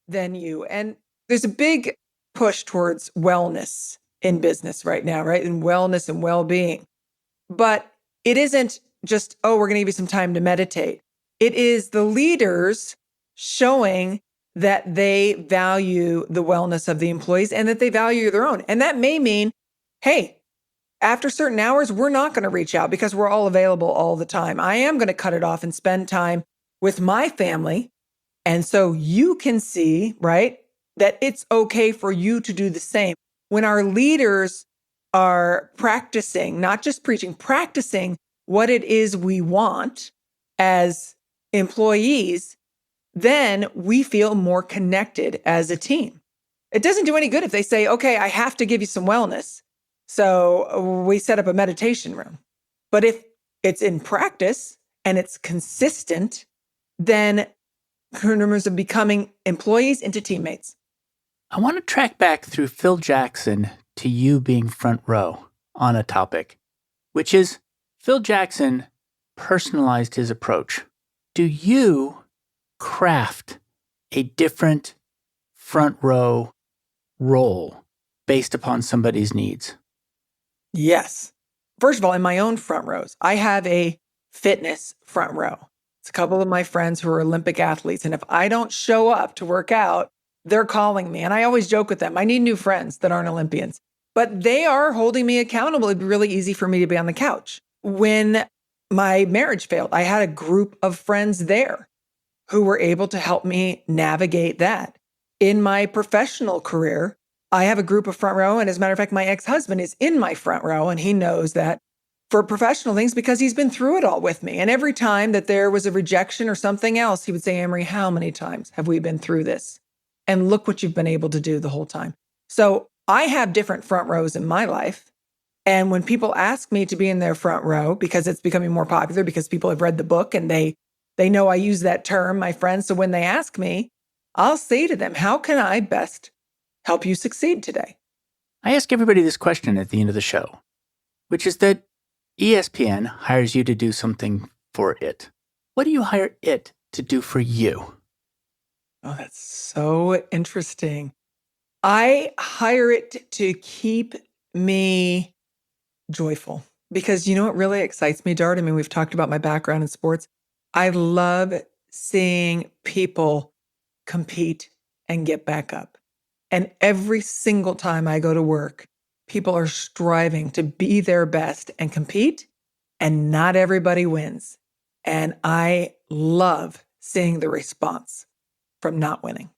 than you. And there's a big push towards wellness in business right now, right? And wellness and well-being. But it isn't just, we're going to give you some time to meditate. It is the leaders showing that they value the wellness of the employees and that they value their own. And that may mean, hey, after certain hours, we're not going to reach out because we're all available all the time. I am going to cut it off and spend time with my family. And so you can see, right, that it's okay for you to do the same. When our leaders are practicing, not just preaching, practicing what it is we want as employees, then we feel more connected as a team. It doesn't do any good if they say, okay, I have to give you some wellness. So we set up a meditation room. But if it's in practice and it's consistent, then members are becoming employees into teammates. I want to track back through Phil Jackson to you being front row on a topic, which is Phil Jackson personalized his approach do you craft a different front row role based upon somebody's needs? Yes. First of all, in my own front rows, I have a fitness front row. It's a couple of my friends who are Olympic athletes. And if I don't show up to work out, they're calling me. And I always joke with them, I need new friends that aren't Olympians. But they are holding me accountable. It'd be really easy for me to be on the couch. When my marriage failed, I had a group of friends there who were able to help me navigate that. In my professional career, I have a group of front row. And as a matter of fact, my ex-husband is in my front row, and he knows that for professional things because he's been through it all with me. And every time that there was a rejection or something else, he would say, Amory, how many times have we been through this? And look what you've been able to do the whole time. So I have different front rows in my life. And when people ask me to be in their front row, because it's becoming more popular, because people have read the book and they know I use that term, my friends. So when they ask me, I'll say to them, how can I best help you succeed today? I ask everybody this question at the end of the show, which is that ESPN hires you to do something for it. What do you hire it to do for you? Oh, that's so interesting. I hire it to keep me joyful because you know what really excites me, Dart? I mean, we've talked about my background in sports. I love seeing people compete and get back up. And every single time I go to work, people are striving to be their best and compete, and not everybody wins. And I love seeing the response from not winning.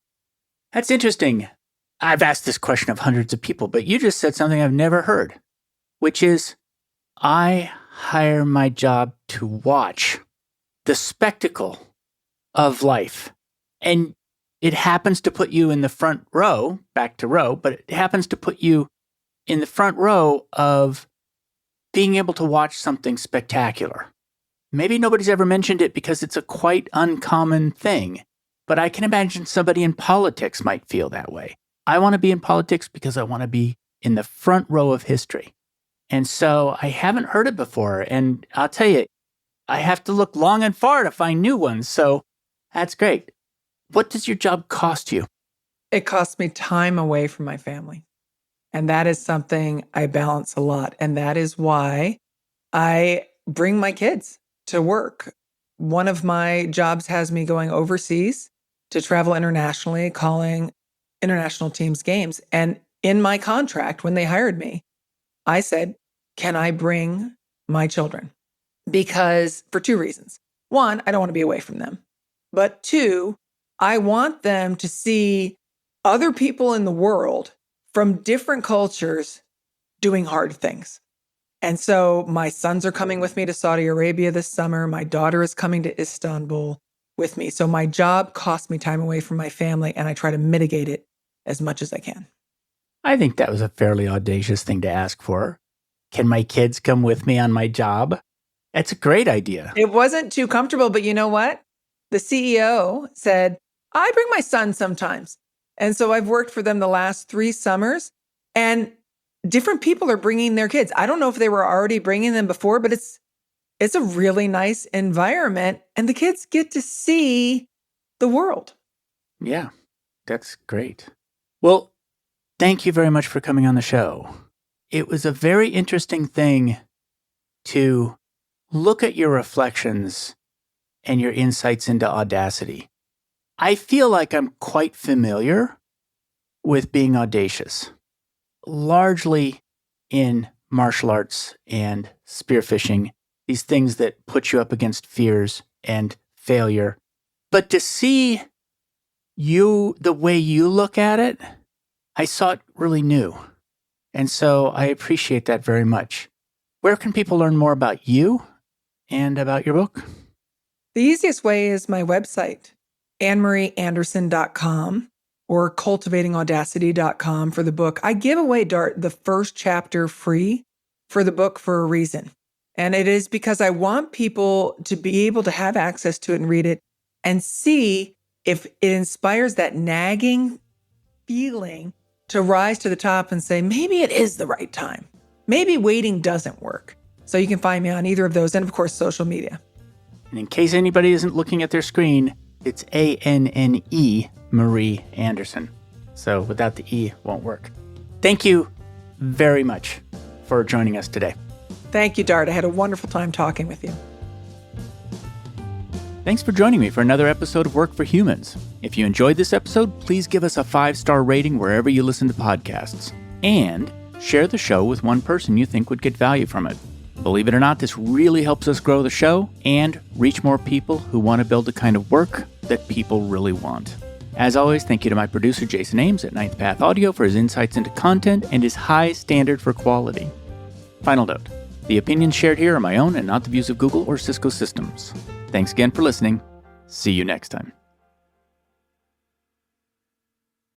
That's interesting. I've asked this question of hundreds of people, but you just said something I've never heard, which is I hire my job to watch the spectacle of life. And it happens to put you in the front row, back to row, but it happens to put you in the front row of being able to watch something spectacular. Maybe nobody's ever mentioned it because it's a quite uncommon thing, but I can imagine somebody in politics might feel that way. I want to be in politics because I want to be in the front row of history. And so I haven't heard it before. And I'll tell you, I have to look long and far to find new ones. So that's great. What does your job cost you? It costs me time away from my family. And that is something I balance a lot. And that is why I bring my kids to work. One of my jobs has me going overseas to travel internationally, calling international teams games. And in my contract, when they hired me, I said, can I bring my children? Because for two reasons. One, I don't want to be away from them. But two, I want them to see other people in the world from different cultures doing hard things. And so my sons are coming with me to Saudi Arabia this summer. My daughter is coming to Istanbul with me. So my job costs me time away from my family, and I try to mitigate it as much as I can. I think that was a fairly audacious thing to ask for. Can my kids come with me on my job? That's a great idea. It wasn't too comfortable, but you know what? The CEO said, I bring my son sometimes. And so I've worked for them the last 3 summers, and different people are bringing their kids. I don't know if they were already bringing them before, but it's a really nice environment, and the kids get to see the world. Yeah, that's great. Well, thank you very much for coming on the show. It was a very interesting thing to look at your reflections and your insights into Audacity. I feel like I'm quite familiar with being audacious, largely in martial arts and spearfishing, these things that put you up against fears and failure. But to see you, the way you look at it, I saw it really new. And so I appreciate that very much. Where can people learn more about you and about your book? The easiest way is my website, annemarieanderson.com or cultivatingaudacity.com for the book. I give away, Dart, the first chapter free for the book for a reason. And it is because I want people to be able to have access to it and read it and see if it inspires that nagging feeling to rise to the top and say, maybe it is the right time. Maybe waiting doesn't work. So you can find me on either of those and, of course, social media. And in case anybody isn't looking at their screen, it's A-N-N-E, Marie Anderson. So without the E, it won't work. Thank you very much for joining us today. Thank you, Dart. I had a wonderful time talking with you. Thanks for joining me for another episode of Work for Humans. If you enjoyed this episode, please give us a 5-star rating wherever you listen to podcasts. And share the show with one person you think would get value from it. Believe it or not, this really helps us grow the show and reach more people who want to build the kind of work that people really want. As always, thank you to my producer, Jason Ames at Ninth Path Audio for his insights into content and his high standard for quality. Final note, the opinions shared here are my own and not the views of Google or Cisco Systems. Thanks again for listening. See you next time.